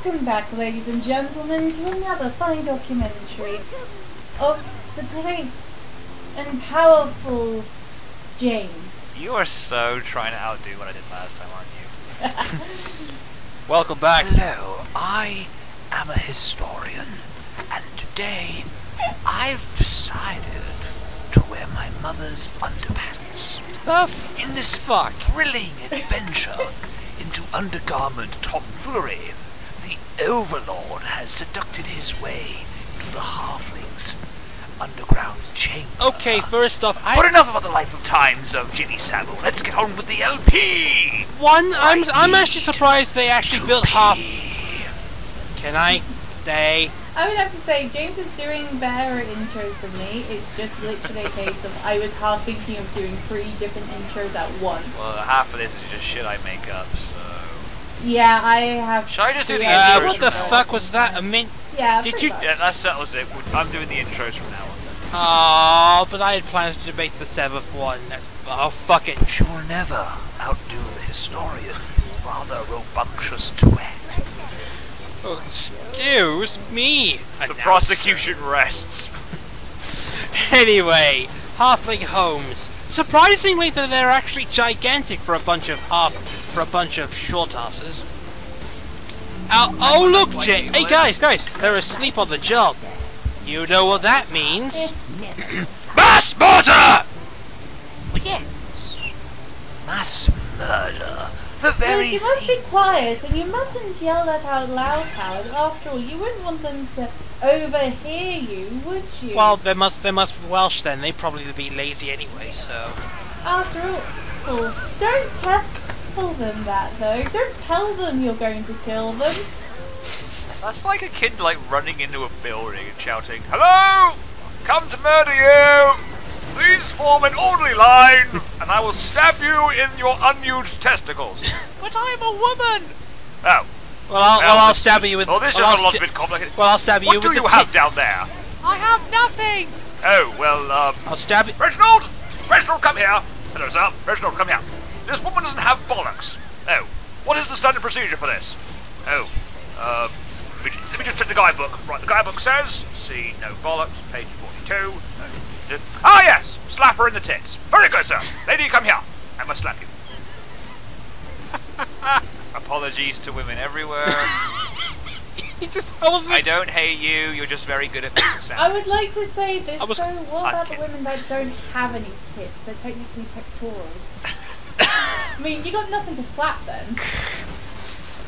Welcome back, ladies and gentlemen, to another fine documentary of the great and powerful James. You are so trying to outdo what I did last time, aren't you? Welcome back. Hello, I am a historian, and today I've decided to wear my mother's underpants. In this thrilling adventure into undergarment tomfoolery, the Overlord has seducted his way to the Halfling's underground chamber. Okay, first off, But enough about the life of times of Jimmy Savile. Let's get on with the LP! I'm actually surprised they actually built half... Can I say? I would have to say, James is doing better at intros than me. It's just literally a case of I was half thinking of doing 3 different intros at once. Well, half of this is just shit I make up, so... Yeah, I have... Should I just do the intros? What the fuck was that? I mean... Yeah, did you... Yeah, that settles it. I'm doing the intros from now on. Oh, but I had plans to make the 7th one. Oh, fuck it. But you'll never outdo the historian, rather rambunctious twat. Oh, excuse me. The prosecution rests. Anyway, halfling homes. Surprisingly, they're actually gigantic for a bunch of short asses. Oh look, Jay! Hey guys, they're asleep on the job. You know what that means? Mass murder! Well, yes. Mass murder. The very You must be quiet, and you mustn't yell that out loud, Howard. After all, you wouldn't want them to overhear you, would you? Well, they must be Welsh then. They'd probably be lazy anyway, so... After all, don't tell them that, though. Don't tell them you're going to kill them. That's like a kid running into a building and shouting, "Hello! Come to murder you! Please form an orderly line, and I will stab you in your unused testicles." But I'm a woman! Oh. Well, I'll stab you with... Oh, this is a lot bit complicated. Well, I'll stab you what with do the you have down there? I have nothing! Oh, well, I'll stab you... Reginald! Reginald, come here! Hello, sir. Reginald, come here. This woman doesn't have bollocks. Oh. What is the standard procedure for this? Oh. Let me just check the guidebook. Right, the guidebook says, see no bollocks, page 42. Ah, yes! Slap her in the tits. Very good, sir. Lady, come here. I must slap you. Apologies to women everywhere. I don't hate you, you're just very good at making sounds. I would like to say this, though. What about the women that don't have any tits? They're technically pectorals. I mean, you got nothing to slap then.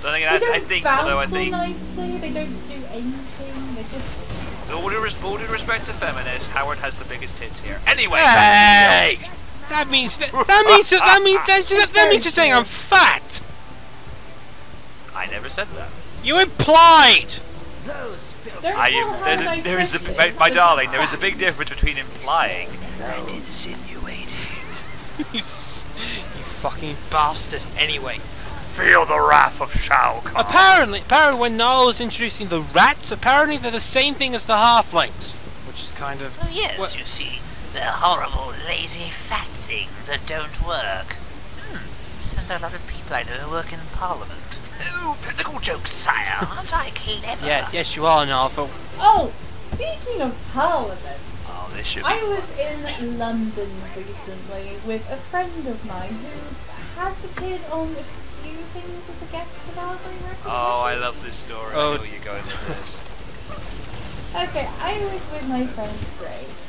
They don't bounce all nicely, they don't do anything, they just... All due respect to feminists, Howard has the biggest tits here. Anyway! Hey! That means you're saying I'm fat! I never said that. You implied! My darling, there is a big difference between implying And insinuating. You fucking bastard. Anyway. Feel the wrath of Shao Kahn. Apparently when Niall was introducing the rats, apparently they're the same thing as the halflings. Which is kind of... Oh, yes, you see. They're horrible, lazy, fat things that don't work. Sounds like a lot of people I know who work in Parliament. Oh, political jokes, sire. Aren't I clever? Yes, you are, Niall. Oh, speaking of Parliament, this should be I was in London recently with a friend of mine who has appeared on a few things as a guest of ours, I reckon. Oh, I love this story. I know where you're going with this. Okay, I was with my friend Grace.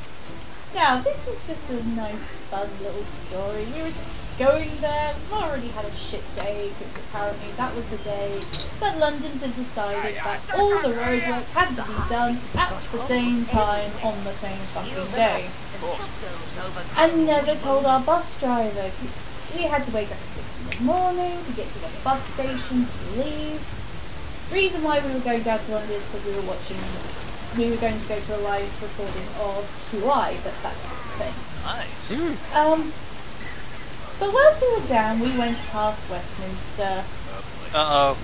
Now, this is just a nice, fun little story. We were just going there. We've already had a shit day, because apparently that was the day that London had decided that all the roadworks had to be done at the same time on the same fucking day. And never told our bus driver. We had to wake up at 6 in the morning to get to the bus station to leave. Reason why we were going down to London is because we were going to go to a live recording of QI, but that's the thing. Nice. But whilst we were down, we went past Westminster. Uh-oh.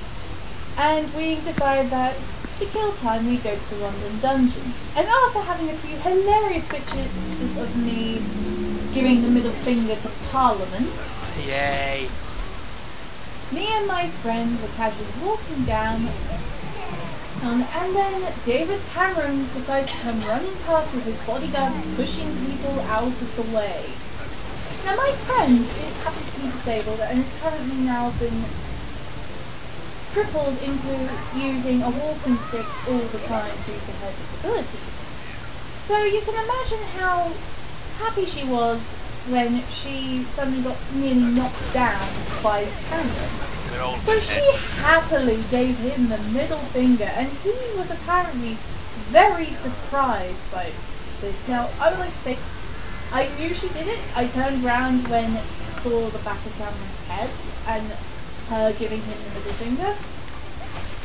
And we decided that to kill time, we'd go to the London dungeons. And after having a few hilarious pictures of me giving the middle finger to Parliament, yay! me and my friend were casually walking down And then David Cameron decides to come running past with his bodyguards pushing people out of the way. Now my friend, it happens to be disabled and is currently now been crippled into using a walking stick all the time due to her disabilities. So you can imagine how happy she was when she suddenly got nearly knocked down by Cameron. So she happily gave him the middle finger, and he was apparently very surprised by this. Now, I would like to say, I knew she did it. I turned round when I saw the back of Cameron's head and her giving him the middle finger.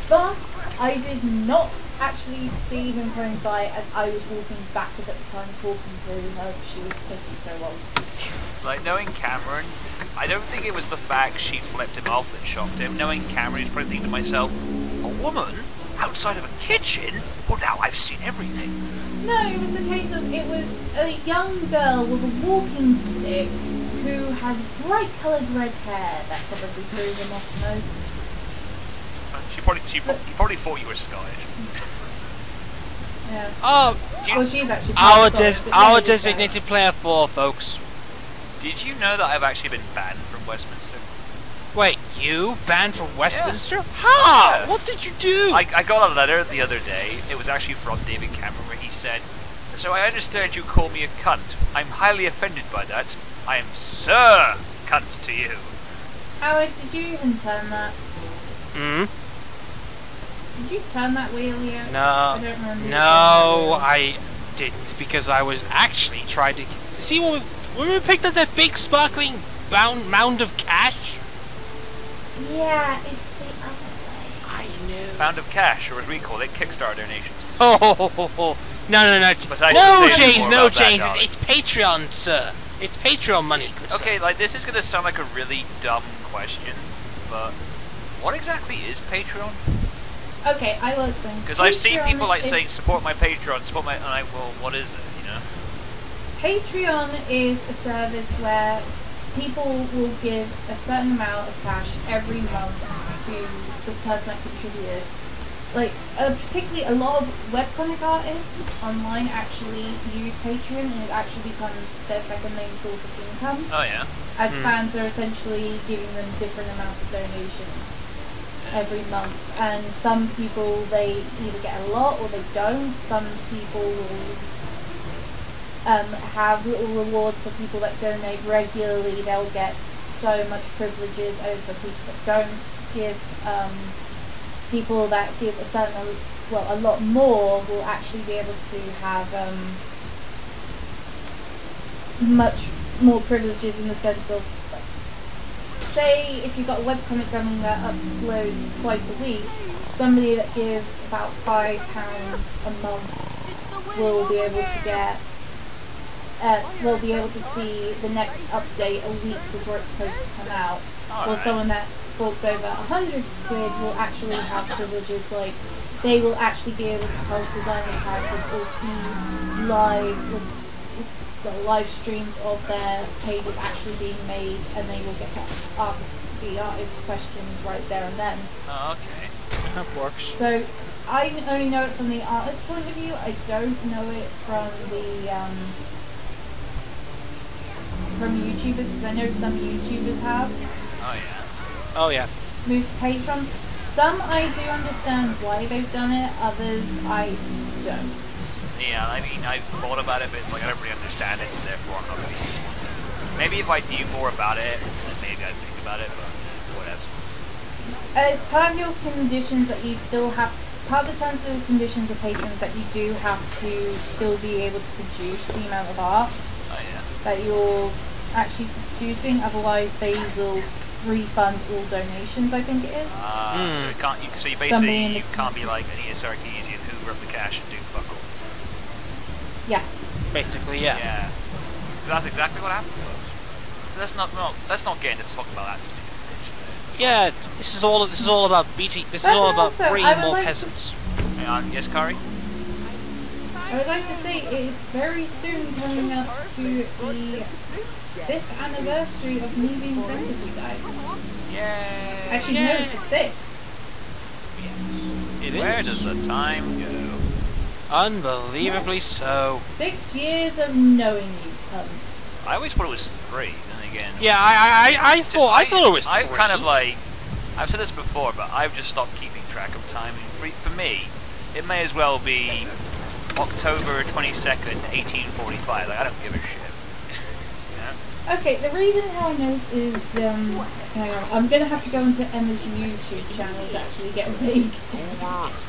But I did not actually see him coming by as I was walking backwards at the time talking to her because she was taking so long. Like, knowing Cameron, I don't think it was the fact she flipped him off that shocked him. Knowing Cameron, he's probably thinking to myself, a woman outside of a kitchen? Well, now I've seen everything. No, it was the case of, it was a young girl with a walking stick who had bright coloured red hair that probably threw him off the most. He probably thought you were Scottish. Yeah. Oh, well, she's actually our designated player 4, folks. Did you know that I've actually been banned from Westminster? Wait, you banned from Westminster? Yeah. How? Yeah. What did you do? I got a letter the other day. It was actually from David Cameron where he said, "So I understand you call me a cunt. I'm highly offended by that. I am Sir Cunt to you." Howard, did you even turn that? Hmm? Did you turn that wheel yet? No. I don't remember. No, I didn't, because I was actually trying to see when we picked up that big sparkling mound of cash. Yeah, it's the other way. I know. Pound of cash, or as we call it, Kickstarter donations. Oh, no. But I No, should say James, more no, about that, James. darling. It's Patreon, sir. It's Patreon money, good sir. Okay, like, this is going to sound like a really dumb question, but what exactly is Patreon? Okay, I will explain. Because I've seen Patreon people like is- saying, support my Patreon, support my... And I, well, what is it, you know? Patreon is a service where people will give a certain amount of cash every month to this person that contributed. Like, particularly a lot of webcomic artists online actually use Patreon, and it actually becomes their second main source of income. Oh, yeah? As fans are essentially giving them different amounts of donations every month. And some people, they either get a lot or they don't. Some people will have little rewards for people that donate regularly. They'll get so much privileges over people that don't give. People that give a certain, well, a lot more will actually be able to have much more privileges in the sense of, say, if you've got a webcomic running that uploads twice a week, somebody that gives about £5 a month will be able to get, will be able to see the next update a week before it's supposed to come out. Or someone that forks over 100 quid will actually have privileges, like they will actually be able to help design the characters or see live streams of their pages actually being made, and they will get to ask the artist questions right there and then. Oh, okay. That works. So I only know it from the artist point of view. I don't know it from the from YouTubers, because I know some YouTubers have. Oh, yeah. Oh, yeah. Moved to Patreon. Some I do understand why they've done it, others I don't. Yeah, I mean, I've thought about it, but it's like I don't really understand it, so therefore I'm not going to use it. Maybe if I knew more about it, then maybe I'd think about it, but whatever. As part of your conditions that you still have, part of the terms and conditions of patrons that you do have to still be able to produce the amount of art Oh, yeah. that you're actually producing, otherwise they will refund all donations, I think it is. So it can't. So you Somebody basically in the you can't be like Anita Sarkeesian, hoover up the cash and do fuck all. Yeah. Basically, yeah. Yeah. So that's exactly what happened. Let's not get into talking about that stupid bitch. Yeah, this is all about BT. This is But all about also, freeing I would more like to peasants. Hang on, yes, Kari? I would like to say it is very soon coming up to the 5th anniversary of me being friends with you guys. Yay! Actually, no, it's the 6th. It Where is. does the time go? Unbelievably so. 6 years of knowing you cunts. I always thought it was 3, then again. Yeah, I thought it was I've 3. kind of like, I've said this before, but I've just stopped keeping track of time. And for me, it may as well be October 22nd, 1845. Like, I don't give a shit. Okay, the reason how I know this is, hang on, I'm gonna have to go into Emma's YouTube channel to actually get vague dates.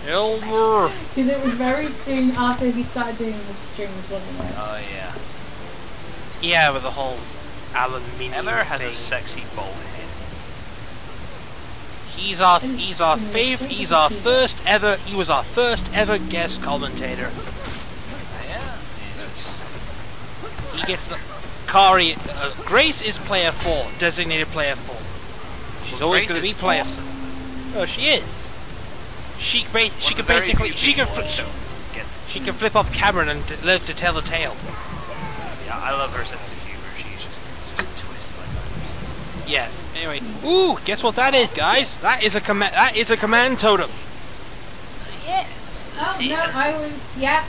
Elmer. Because it was very soon after he started doing the streams, wasn't it? Oh yeah. Yeah, with the whole aluminium Emma has thing. a sexy bald head. He was our first ever guest commentator. Yeah. He gets the Kari. Grace is player 4, designated player 4. She's Well, always Grace going to be is player. awesome. Oh, she is. She can One of the very basically few she can people that don't get- she can flip up Cameron and live to tell the tale. Yeah, I love her sense of humor. She's just twisted like that. Yes. Anyway, ooh, guess what that is, guys? That is a command. That is a command totem. Yes. Oh, no, I was, yeah.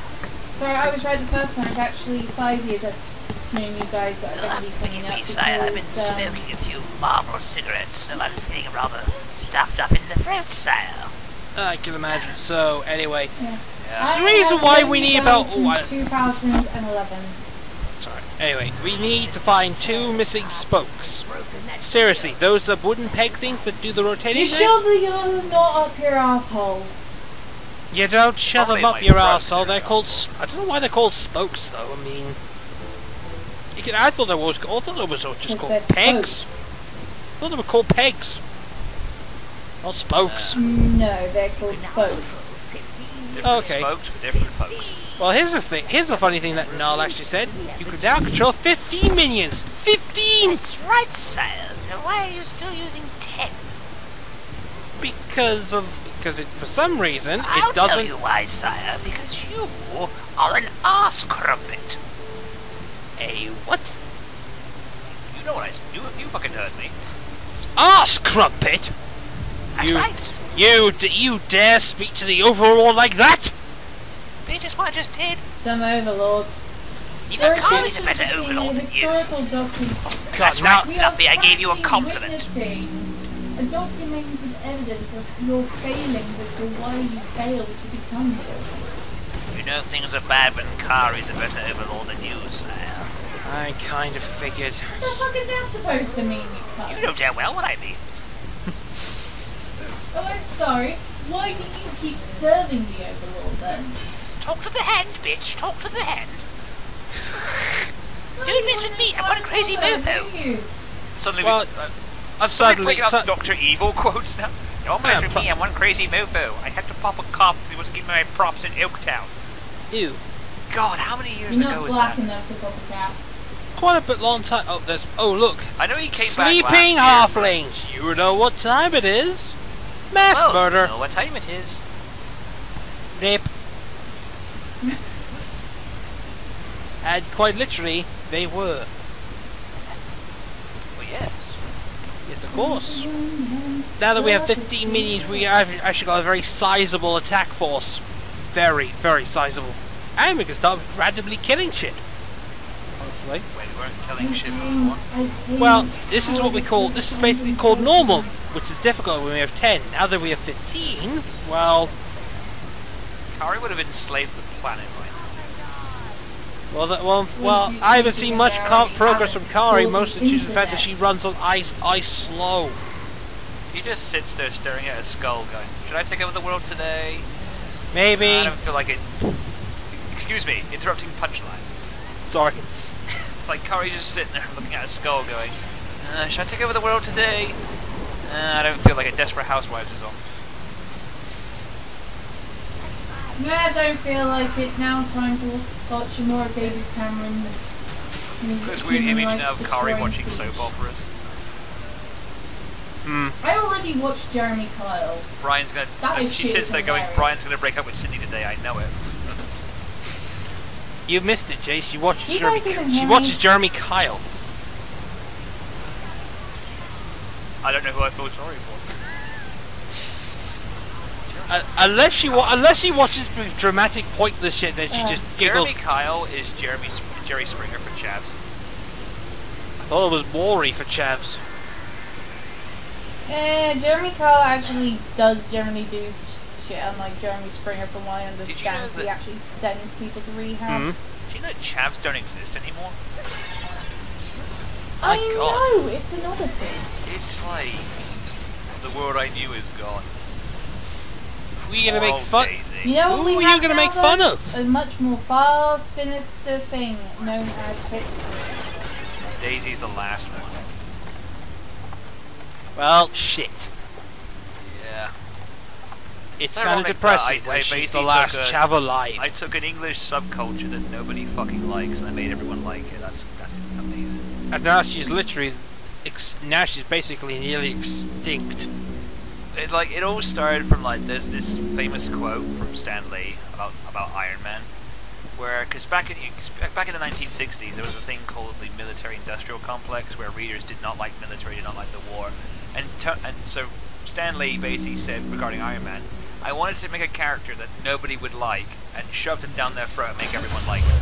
Sorry, I was right the first time. It's actually 5 years I've known you guys that are going to be coming Forgive up me, sire. I've been because, smoking a few Marlboro cigarettes, so I'm feeling rather stuffed up in the throat, sire. I can imagine. So anyway, yeah. Yeah. So the reason why we need about 2011. sorry. Anyway, we need to find 2 missing spokes. Seriously, those are wooden peg things that do the rotating You thing? shove the not up your asshole. You don't shove Probably them up my your brother. arsehole. They're called. I don't know why they're called spokes, though. I mean, you can. I thought they was. I thought they was just Because called they're pegs. spokes. I thought they were called pegs. Not spokes. No, they're called spokes. Different Okay. spokes for different folks. Well, here's the thing. Here's the funny thing that Null actually said. You can now control 15 minions. 15. That's right, sire. So why are you still using 10? Because for some reason I'll it doesn't. tell you why, sire. Because you are an arse crumpet. A what? You know what I do? You fucking heard me. Arse crumpet. That's You- right. You dare speak to the Overlord like that? But just what I just did. Some overlord. Even We're Carly's a essentially better seeing overlord a than you. historical document. That's now- right, Fluffy. I gave you a compliment. Witnessing a documented evidence of your failings as to why you failed to become the overlord. You know things are bad when Kari's a better overlord than you, sire. I kind of figured. What the fuck is that supposed to mean, you cunt? You know damn well what I mean. Oh, I'm sorry. Why do you keep serving the overlord then? Talk to the hand, bitch. Talk to the hand. Don't mess with me. I've got a crazy mofo. Do you? Suddenly, Well, I'm suddenly- picking up su- Dr. Evil quotes now. Don't mess with me. I'm one crazy mofo. I had to pop a cop if he was keeping my props in Oaktown. Ew. God, how many years You're ago not was black that? enough to pop a cap. Quite a bit long time. Oh, there's. Oh, look. I know he came back Sleeping last year, halflings. You know what time it is? Mass but- murder. I know what time it is. Rape. And quite literally, they were. Well, yes. Yes, of course. Now that we have 15 minions, we have actually got a very sizable attack force. Very, very sizable. And we can start randomly killing shit. Hopefully. When we weren't killing shit before. Well, this is what we call, this is basically called normal, which is difficult when we have 10. Now that we have 15, well, Kari would have enslaved the planet by now. well, I haven't seen much progress from Kari, mostly due to the fact that she runs on ice slow. He just sits there staring at a skull going, should I take over the world today? Maybe. I don't feel like it. Excuse me, interrupting punchline. Sorry. It's like Kari just sitting there looking at a skull going, should I take over the world today? I don't feel like it. Desperate Housewives is on. Nah, I don't feel like it. Now time to watch more of David Cameron's This weird human image rights now of Kari destroying watching speech. soap operas. I already watched Jeremy Kyle. Brian's gonna. That is She shit sits is there going, hilarious. Brian's gonna break up with Sydney today. I know it. You missed it, Jace. She watches You Jeremy. guys even She hear watches me? Jeremy Kyle. I don't know who I feel sorry for. unless she watches dramatic, pointless shit, then she just giggles. Jeremy Kyle is Jerry Springer for chavs. I thought it was Maury for chavs. Jeremy Kyle actually does generally do shit, unlike Jeremy Springer, from what I understand. He actually sends people to rehab. Do you know that chavs don't exist anymore? I know, it's an oddity. It's like the world I knew is gone. Who are you gonna make fun? Daisy. You know what Who we are have you gonna now, make fun though? of? A much more far sinister thing known as hipsters. Daisy's the last one. Well, shit. Yeah. It's They're kind of ironic, depressing I when she's basically the last took a- chav alive. I took an English subculture that nobody fucking likes, and I made everyone like it. That's amazing. And now she's literally, now she's basically nearly extinct. It all started from there's this famous quote from Stan Lee about Iron Man, where because back in the 1960s there was a thing called the military-industrial complex where readers did not like military, did not like the war, and so Stan Lee basically said regarding Iron Man, I wanted to make a character that nobody would like and shoved him down their throat and make everyone like him.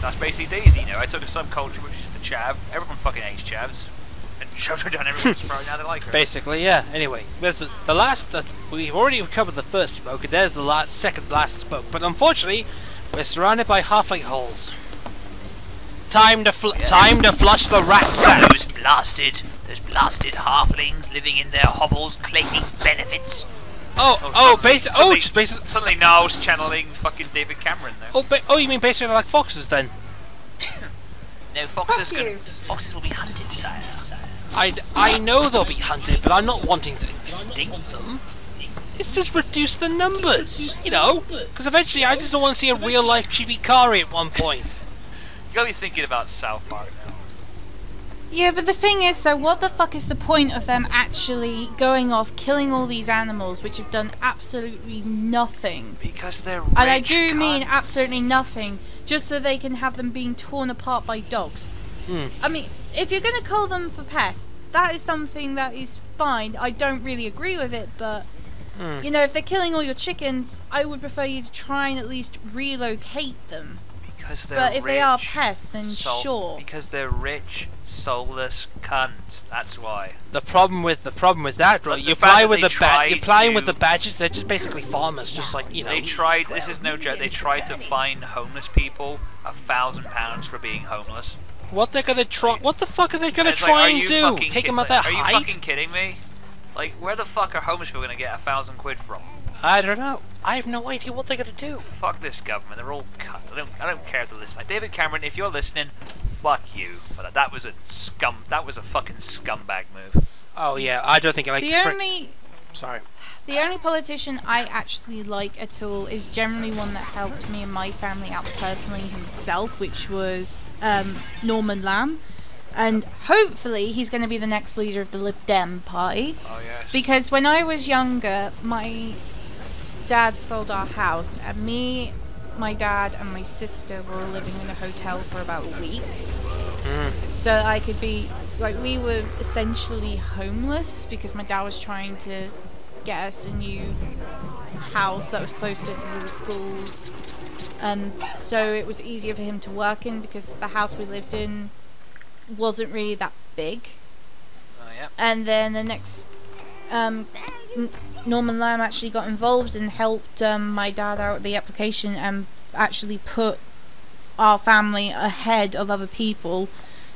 That's basically Daisy. I took a subculture which is the chav. Everyone fucking hates chavs. And shoved her down everyone's throat. Now they like her. Basically, yeah. Anyway, there's the last. We've already covered the first smoke, and there's the second last smoke. But unfortunately, we're surrounded by halfling holes. Time to flush the rat sack. Those blasted halflings living in their hovels claiming benefits. Suddenly Niall's channeling fucking David Cameron there. You mean basically like foxes then? No, foxes will be hunted, sire. I know they'll be hunted, but I'm not wanting to extinct them. It's just reduce the numbers, because eventually I just don't want to see a real life Chibikari at one point. You gotta be thinking about South Park now. Yeah, but the thing is, though, what the fuck is the point of them actually going off, killing all these animals which have done absolutely nothing? Because they're rich. And I do mean absolutely nothing, just so they can have them being torn apart by dogs. I mean, if you're going to call them for pests, that is something that is fine. I don't really agree with it, but, if they're killing all your chickens, I would prefer you to try and at least relocate them. Because they're But if rich, they are pests, then sure. Because they're rich, soulless cunts. That's why. The problem with that, right? You're playing with the badges. They're just basically farmers, just like They tried. This is no joke. They tried to fine homeless people £1,000 for being homeless. What they're gonna try? What the fuck are they gonna try and do? Take them out their hide? Are you fucking kidding me? Where the fuck are homeless people gonna get £1,000 from? I don't know. I have no idea what they're gonna do. Fuck this government. They're all cut. I don't care if they listen. David Cameron, if you're listening, fuck you for that. That was a fucking scumbag move. Oh yeah, I don't think I like Sorry. The only politician I actually like at all is generally one that helped me and my family out personally himself, which was Norman Lamb. And hopefully he's going to be the next leader of the Lib Dem party. Oh yes. Because when I was younger, my dad sold our house, and me, my dad, and my sister were all living in a hotel for about a week. So I could be we were essentially homeless because my dad was trying to get us a new house that was closer to the schools, so it was easier for him to work in because the house we lived in wasn't really that big. Oh yeah. And then the next Norman Lamb actually got involved and helped my dad out with the application and actually put our family ahead of other people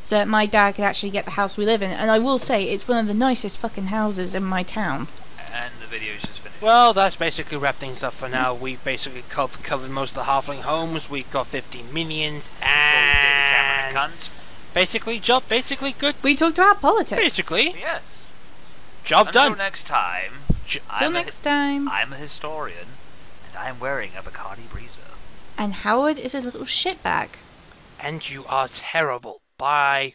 so that my dad could actually get the house we live in. And I will say, it's one of the nicest fucking houses in my town. And the video's just finished. Well, that's basically wrap things up for now. We've basically covered most of the halfling homes. We've got 15 minions, and basically good. We talked about politics. Basically, yes. Job done. Until next time. Till next time. I'm a historian, and I'm wearing a Bacardi Breezer. And Howard is a little shitbag. And you are terrible. Bye.